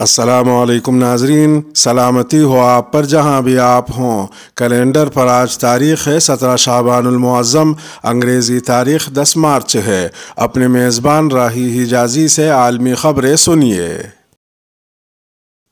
السلام علیکم ناظرین، سلامتی ہو آپ پر جہاں بھی آپ ہوں۔ کیلنڈر پر آج تاریخ ہے 17 شعبان المعظم، انگریزی تاریخ 10 مارچ ہے۔ اپنے میزبان راہی حجازی سے عالمی خبریں سنیے۔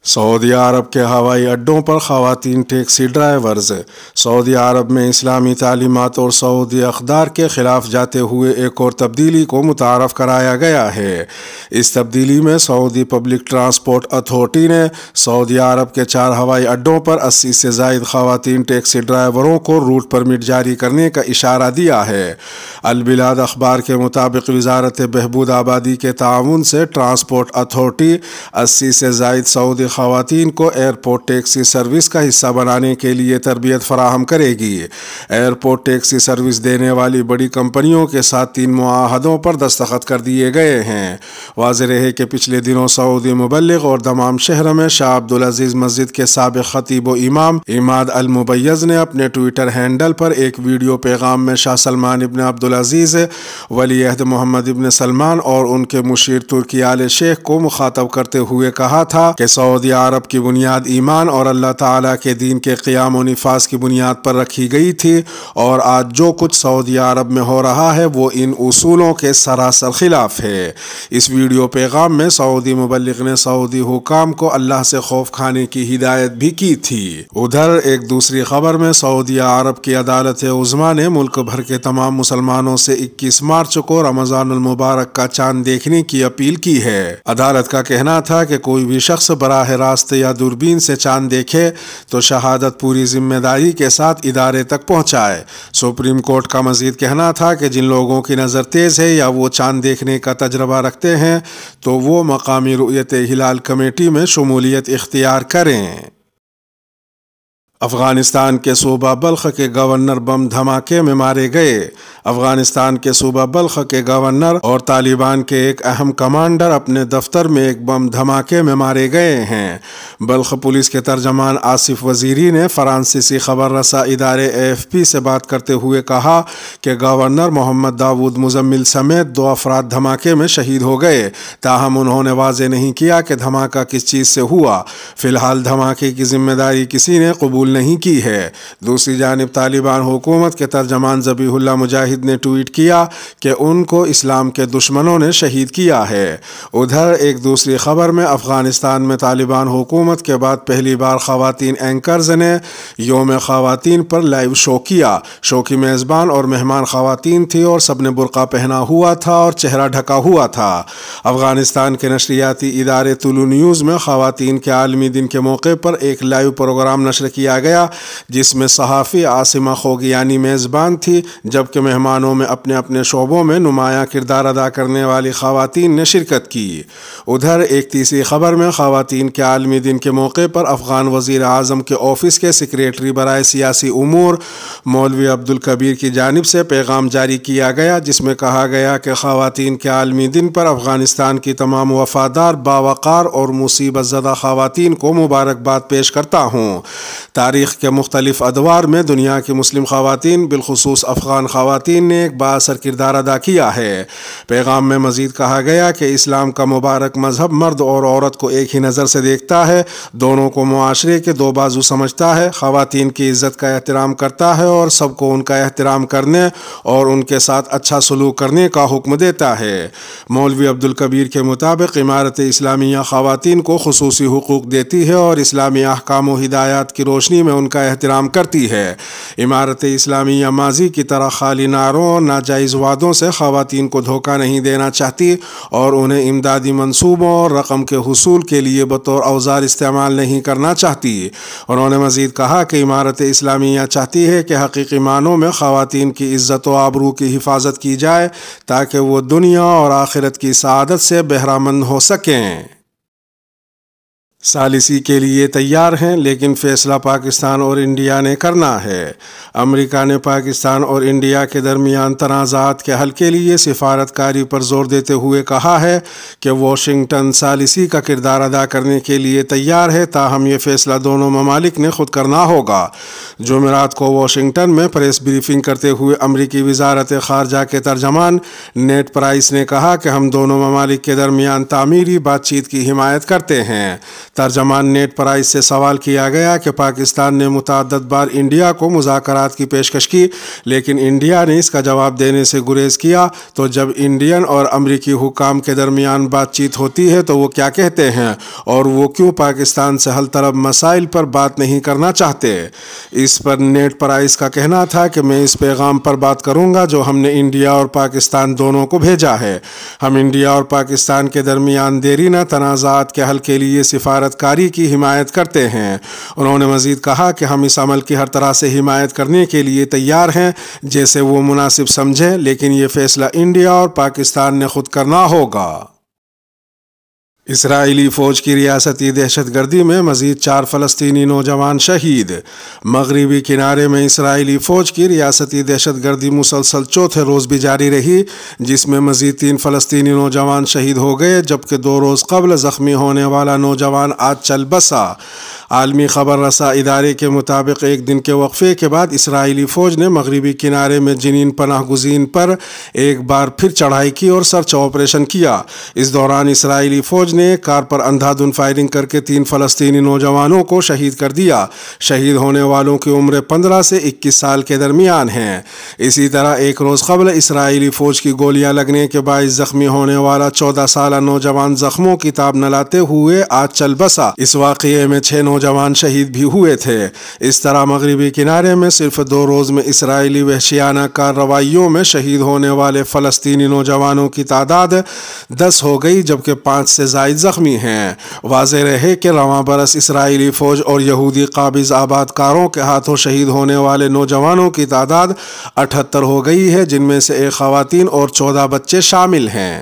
سعودی عرب کے ہوائی اڈوں پر خواتین ٹیکسی ڈرائیورز۔ سعودی عرب میں اسلامی تعلیمات اور سعودی اقدار کے خلاف جاتے ہوئے ایک اور تبدیلی کو متعارف کرایا گیا ہے۔ اس تبدیلی میں سعودی پبلک ٹرانسپورٹ اتھارٹی نے سعودی عرب کے 4 ہوائی اڈوں پر 80 سے زائد خواتین ٹیکسی ڈرائیوروں کو روٹ پرمٹ جاری کرنے کا اشارہ دیا ہے۔ البلاد اخبار کے مطابق وزارت بہبود آبادی کے تعاون سے ٹرانسپورٹ اتھارٹی 80 سے زائد سعودی خواتین کو ایئرپورٹ ٹیکسی سروس کا حصہ بنانے کے لیے تربیت فراہم کرے گی۔ ایئرپورٹ ٹیکسی سروس دینے والی بڑی کمپنیوں کے ساتھ 3 معاہدوں پر دستخط کر دیے گئے ہیں۔ واضح رہے کہ پچھلے دنوں سعودی مبلغ اور دمام شہر میں شاہ عبدالعزیز مسجد کے سابق خطیب و امام عماد المبیض نے اپنے ٹویٹر ہینڈل پر ایک ویڈیو پیغام میں شاہ سلمان ابن عبدالعزیز، ولی عہد محمد ابن سلمان اور ان کے مشیر ترکی آل شیخ کو مخاطب کرتے ہوئے کہا تھا کہ سعودی عرب کی بنیاد ایمان اور اللہ تعالیٰ کے دین کے قیام و نفاذ کی بنیاد پر رکھی گئی تھی، اور آج جو کچھ سعودی عرب میں ہو رہا ہے وہ ان اصولوں کے سراسر خلاف ہے۔ اس ویڈیو پیغام میں سعودی مبلغ نے سعودی حکام کو اللہ سے خوف کھانے کی ہدایت بھی کی تھی۔ ادھر ایک دوسری خبر میں سعودی عرب کی عدالت عظمیٰ نے ملک بھر کے تمام مسلمانوں سے 21 مارچ کو رمضان المبارک کا چاند دیکھنے کی اپیل کی ہے۔ عدالت کا کہنا تھا کہ کوئی بھی شخص براہ راست یا دوربین سے چاند دیکھے تو شہادت پوری ذمہ داری کے ساتھ ادارے تک پہنچائے۔ سپریم کورٹ کا مزید کہنا تھا کہ جن لوگوں کی نظر تیز ہے یا وہ چاند دیکھنے کا تجربہ رکھتے ہیں تو وہ مقامی رؤیت ہلال کمیٹی میں شمولیت اختیار کریں۔ افغانستان کے صوبہ بلخ کے گورنر بم دھماکے میں مارے گئے۔ افغانستان کے صوبہ بلخ کے گورنر اور طالبان کے ایک اہم کمانڈر اپنے دفتر میں ایک بم دھماکے میں مارے گئے ہیں۔ بلخ پولیس کے ترجمان آصف وزیری نے فرانسیسی خبر رساں ادارے AFP سے بات کرتے ہوئے کہا کہ گورنر محمد داود مزمل سمیت 2 افراد دھماکے میں شہید ہو گئے، تاہم انہوں نے واضح نہیں کیا کہ دھماکہ کس چیز سے ہوا۔ فی الحال دھماکے کی ذمہ داری کسی نے قبول نہیں کی ہے۔ دوسری جانب طالبان حکومت کے ترجمان ذبیح اللہ مجاہد نے ٹویٹ کیا کہ ان کو اسلام کے دشمنوں نے شہید کیا ہے۔ ادھر ایک دوسری خبر میں افغانستان میں طالبان حکومت کے بعد پہلی بار خواتین اینکرز نے یوم خواتین پر لائیو شو کیا۔ شو کی میزبان اور مہمان خواتین تھی اور سب نے برقع پہنا ہوا تھا اور چہرہ ڈھکا ہوا تھا۔ افغانستان کے نشریاتی ادارے طلوع نیوز میں خواتین کے عالمی دن کے موقع پر ایک لائیو پروگرام نشر کیا گیا جس میں صحافی عاصمہ خوگیانی میزبان تھی، جبکہ مہمانوں میں اپنے اپنے شعبوں میں نمایاں کردار ادا کرنے والی خواتین نے شرکت کی۔ ادھر ایک تیسری خبر میں خواتین کے عالمی دن کے موقع پر افغان وزیر اعظم کے آفس کے سیکریٹری برائے سیاسی امور مولوی عبدالکبیر کی جانب سے پیغام جاری کیا گیا جس میں کہا گیا کہ خواتین کے عالمی دن پر افغانستان کی تمام وفادار، باوقار اور مصیبت زدہ خواتین کو مبارکباد پیش کرتا ہوں۔ تاریخ کے مختلف ادوار میں دنیا کی مسلم خواتین بالخصوص افغان خواتین نے ایک بااثر کردار ادا کیا ہے۔ پیغام میں مزید کہا گیا کہ اسلام کا مبارک مذہب مرد اور عورت کو ایک ہی نظر سے دیکھتا ہے، دونوں کو معاشرے کے 2 بازو سمجھتا ہے، خواتین کی عزت کا احترام کرتا ہے اور سب کو ان کا احترام کرنے اور ان کے ساتھ اچھا سلوک کرنے کا حکم دیتا ہے۔ مولوی عبدالکبیر کے مطابق امارت اسلامیہ خواتین کو خصوصی حقوق دیتی ہے اور اسلامی احکام و ہدایات کی روشنی میں ان کا احترام کرتی ہے۔ امارت اسلامیہ ماضی کی طرح خالی نعروں اور ناجائز وعدوں سے خواتین کو دھوکہ نہیں دینا چاہتی اور انہیں امدادی منصوبوں اور رقم کے حصول کے لیے بطور اوزار استعمال نہیں کرنا چاہتی۔ انہوں نے مزید کہا کہ امارت اسلامیہ چاہتی ہے کہ حقیقی معنوں میں خواتین کی عزت و آبرو کی حفاظت کی جائے تاکہ وہ دنیا اور آخرت کی سعادت سے بہرہ مند ہو سکیں۔ ثالثی کے لیے تیار ہیں، لیکن فیصلہ پاکستان اور انڈیا نے کرنا ہے۔ امریکہ نے پاکستان اور انڈیا کے درمیان تنازعات کے حل کے لیے سفارتکاری پر زور دیتے ہوئے کہا ہے کہ واشنگٹن ثالثی کا کردار ادا کرنے کے لیے تیار ہے، تاہم یہ فیصلہ دونوں ممالک نے خود کرنا ہوگا۔ جمعرات کو واشنگٹن میں پریس بریفنگ کرتے ہوئے امریکی وزارت خارجہ کے ترجمان نیڈ پرائس نے کہا کہ ہم دونوں ممالک کے درمیان تعمیری بات چیت کی حمایت کرتے ہیں۔ ترجمان نیڈ پرائس سے سوال کیا گیا کہ پاکستان نے متعدد بار انڈیا کو مذاکرات کی پیشکش کی، لیکن انڈیا نے اس کا جواب دینے سے گریز کیا، تو جب انڈین اور امریکی حکام کے درمیان بات چیت ہوتی ہے تو وہ کیا کہتے ہیں اور وہ کیوں پاکستان سے حل طلب مسائل پر بات نہیں کرنا چاہتے؟ اس پر نیڈ پرائس کا کہنا تھا کہ میں اس پیغام پر بات کروں گا جو ہم نے انڈیا اور پاکستان دونوں کو بھیجا ہے۔ ہم انڈیا اور پاکستان کے درمیان دیرینہ تنازعات کے حل کے لیے سفارتکاری کی حمایت کرتے ہیں۔ انہوں نے مزید کہا کہ ہم اس عمل کی ہر طرح سے حمایت کرنے کے لیے تیار ہیں جیسے وہ مناسب سمجھیں، لیکن یہ فیصلہ انڈیا اور پاکستان نے خود کرنا ہوگا۔ اسرائیلی فوج کی ریاستی دہشت گردی میں مزید 4 فلسطینی نوجوان شہید۔ مغربی کنارے میں اسرائیلی فوج کی ریاستی دہشت گردی مسلسل چوتھے روز بھی جاری رہی، جس میں مزید 3 فلسطینی نوجوان شہید ہو گئے، جبکہ 2 روز قبل زخمی ہونے والا نوجوان آج چل بسا۔ عالمی خبر رساں ادارے کے مطابق ایک دن کے وقفے کے بعد اسرائیلی فوج نے مغربی کنارے میں جنین پناہ گزین پر ایک بار پھر چڑھائی کی اور سرچ آپریشن کیا۔ اس دوران اسرائیلی فوج نے کار پر اندھا دھند فائرنگ کر کے 3 فلسطینی نوجوانوں کو شہید کر دیا۔ شہید ہونے والوں کی عمر 15 سے 21 سال کے درمیان ہیں۔ اسی طرح ایک روز قبل اسرائیلی فوج کی گولیاں لگنے کے باعث زخمی ہونے والا 14 سالہ نوجوان زخموں کی تاب نہ لاتے ہوئے آج چل بسا۔ اس واقعے میں 6 نوجوان شہید بھی ہوئے تھے۔ اس طرح مغربی کنارے میں صرف 2 روز میں اسرائیلی وحشیانہ کارروائیوں میں شہید ہونے والے فلسطینی نوجوانوں کی تعداد 10 ہو گئی، جبکہ 5 سے زائد زخمی ہیں۔ واضح رہے کہ رواں برس اسرائیلی فوج اور یہودی قابض آباد کاروں کے ہاتھوں شہید ہونے والے نوجوانوں کی تعداد 78 ہو گئی ہے، جن میں سے 1 خواتین اور 14 بچے شامل ہیں۔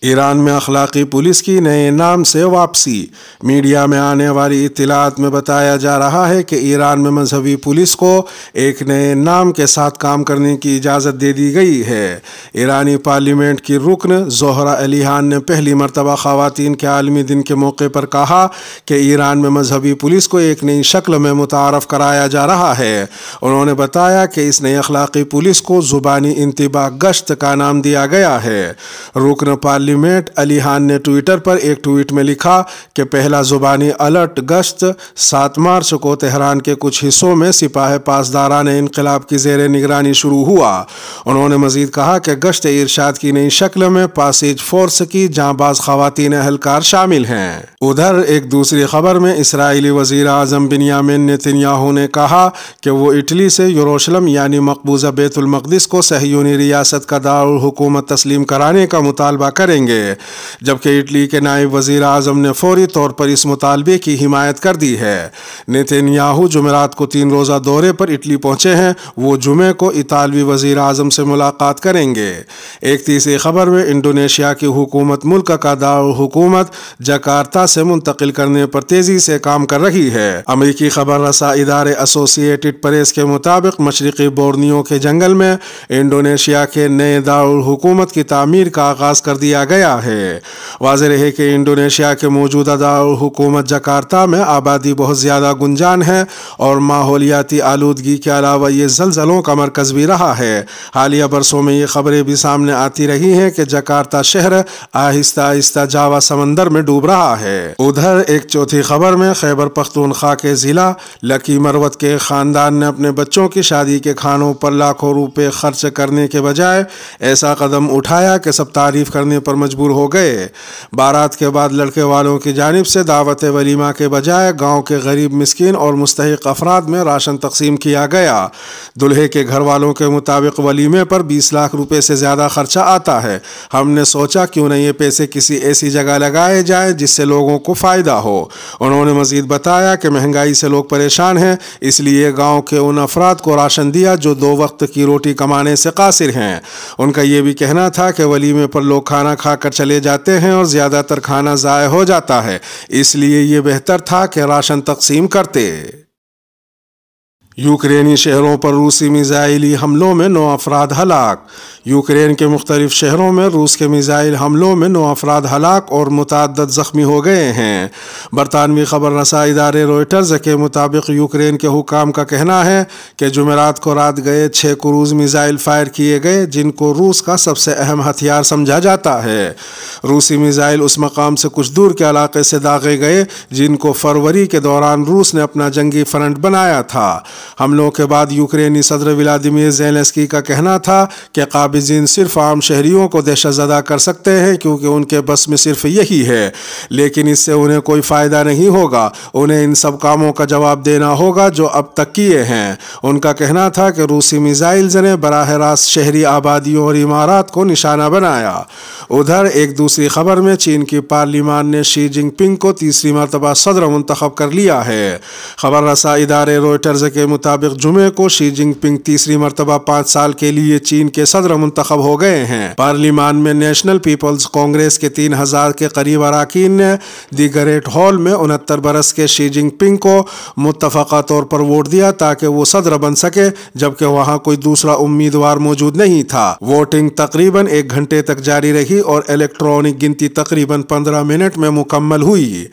ایران میں اخلاقی پولیس کی نئے نام سے واپسی۔ میڈیا میں آنے والی اطلاعات میں بتایا جا رہا ہے کہ ایران میں مذہبی پولیس کو ایک نئے نام کے ساتھ کام کرنے کی اجازت دے دی گئی ہے۔ ایرانی پارلیمنٹ کی رکن زہرہ علیحان نے پہلی مرتبہ خواتین کے عالمی دن کے موقع پر کہا کہ ایران میں مذہبی پولیس کو ایک نئی شکل میں متعارف کرایا جا رہا ہے۔ انہوں نے بتایا کہ اس نئی اخلاقی پولیس کو زبانی انتباہ گشت کا نام دیا گیا ہے۔ رکن پارلیمنٹ علیحان نے ٹویٹر پر ایک ٹویٹ میں لکھا کہ پہلا زبانی الرٹ گشت 7 مارچ کو تہران کے کچھ حصوں میں سپاہ پاسداران انقلاب کی زیر نگرانی شروع ہوا۔ انہوں نے مزید کہا کہ گشت ارشاد کی نئی شکل میں پاسیج فورس کی جانباز خواتین اہلکار شامل ہیں۔ ادھر ایک دوسری خبر میں اسرائیلی وزیر اعظم بنیامین نیتنیاہو نے کہا کہ وہ اٹلی سے یروشلم یعنی مقبوضہ بیت المقدس کو صہیونی ریاست کا دارالحکومت تسلیم کرانے کا مطالبہ کریں گے، جبکہ اٹلی کے نائب وزیر اعظم نے فوری طور پر اس مطالبے کی حمایت کر دی ہے۔ نیتنیاہو جمعرات کو 3 روزہ دورے پر اٹلی پہنچے ہیں۔ وہ جمعے کو اطالوی وزیر اعظم سے ملاقات کریں گے۔ ایک تیسری خبر میں انڈونیشیا کی حکومت ملک کا دارالحکومت جکارتا سے منتقل کرنے پر تیزی سے کام کر رہی ہے۔ امریکی خبر رساں ادارے ایسوسی ایٹڈ پریس کے مطابق مشرقی بورنیو کے جنگل میں انڈونیشیا کے نئے دارالحکومت کی تعمیر کا آغاز کر دیا گیا ہے۔ واضح رہے کہ انڈونیشیا کے موجودہ دارالحکومت جکارتا میں آبادی بہت زیادہ گنجان ہے اور ماحولیاتی آلودگی کے علاوہ یہ زلزلوں کا مرکز بھی رہا ہے۔ حالیہ برسوں میں یہ خبریں بھی سامنے آتی رہی ہیں کہ جکارتا شہر آہستہ آہستہ جاوا سمندر میں ڈوب رہا ہے۔ ادھر ایک چوتھی خبر میں خیبر پختونخوا کے ضلع لکی مروت کے خاندان نے اپنے بچوں کی شادی کے کھانوں پر لاکھوں روپے خرچ کرنے کے بجائے ایسا قدم اٹھایا کہ سب تعریف کرنے پر مجبور ہو گئے۔ بارات کے بعد لڑکے والوں کی جانب سے دعوت ولیمہ کے بجائے گاؤں کے غریب مسکین اور مستحق افراد میں راشن تقسیم کیا گیا۔ دلہے کے گھر والوں کے مطابق ولیمے پر 20 لاکھ روپے سے زیادہ خرچہ آتا ہے۔ ہم نے سوچا کیوں نہ یہ پیسے کسی ایسی جگہ لگائے جائیں جس سے لوگوں کو فائدہ ہو۔ انہوں نے مزید بتایا کہ مہنگائی سے لوگ پریشان ہیں، اس لیے گاؤں کے ان افراد کو راشن دیا جو 2 وقت کی روٹی کمانے سے قاصر ہیں۔ ان کا یہ بھی کہنا تھا کہ ولیمے پر لوگ کھانا کھا کر چلے جاتے ہیں اور زیادہ تر کھانا ضائع ہو جاتا ہے، اس لیے یہ بہتر تھا کہ راشن تقسیم کرتے۔ یوکرینی شہروں پر روسی میزائلی حملوں میں 9 افراد ہلاک۔ یوکرین کے مختلف شہروں میں روس کے میزائل حملوں میں 9 افراد ہلاک اور متعدد زخمی ہو گئے ہیں۔ برطانوی خبر رساں ادارے روئٹرز کے مطابق یوکرین کے حکام کا کہنا ہے کہ جمعرات کو رات گئے 6 کروز میزائل فائر کیے گئے جن کو روس کا سب سے اہم ہتھیار سمجھا جاتا ہے۔ روسی میزائل اس مقام سے کچھ دور کے علاقے سے داغے گئے جن کو فروری کے دوران روس نے اپنا جنگی فرنٹ بنایا تھا۔ حملوں کے بعد یوکرینی صدر ولادیمیر زیلنسکی کا کہنا تھا کہ قابضین صرف عام شہریوں کو دہشت زدہ کر سکتے ہیں کیونکہ ان کے بس میں صرف یہی ہے، لیکن اس سے انہیں کوئی فائدہ نہیں ہوگا، انہیں ان سب کاموں کا جواب دینا ہوگا جو اب تک کیے ہیں۔ ان کا کہنا تھا کہ روسی میزائلز نے براہ راست شہری آبادیوں اور عمارات کو نشانہ بنایا۔ ادھر ایک دوسری خبر میں چین کی پارلیمان نے شی جن پنگ کو تیسری مرتبہ صدر منتخب کر لیا ہے۔ خبر رساں ادارے روئٹرز کے مطابق جمعے کو شی جن پنگ تیسری مرتبہ 5 سال کے لیے چین کے صدر منتخب ہو گئے ہیں۔ پارلیمان میں نیشنل پیپلز کانگریس کے 3000 کے قریب اراکین نے دی گریٹ ہال میں 69 برس کے شی جن پنگ کو متفقہ طور پر ووٹ دیا تاکہ وہ صدر بن سکے، جبکہ وہاں کوئی دوسرا امیدوار موجود نہیں تھا۔ ووٹنگ تقریباً 1 گھنٹے تک جاری رہی اور الیکٹرانک گنتی تقریباً 15 منٹ میں مکمل ہوئی۔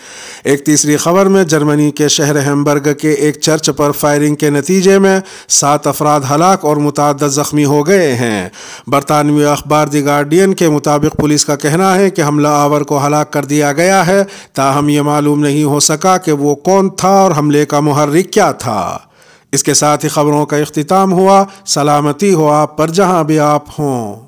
ایک تیسری خبر میں جرمنی کے شہر ہیمبرگ کے ایک چرچ پر فائرنگ کے نتیجے میں 7 افراد ہلاک اور متعدد زخمی ہو گئے ہیں۔ برطانوی اخبار دی گارڈین کے مطابق پولیس کا کہنا ہے کہ حملہ آور کو ہلاک کر دیا گیا ہے، تاہم یہ معلوم نہیں ہو سکا کہ وہ کون تھا اور حملے کا محرک کیا تھا۔ اس کے ساتھ ہی خبروں کا اختتام ہوا۔ سلامتی ہو آپ پر جہاں بھی آپ ہوں۔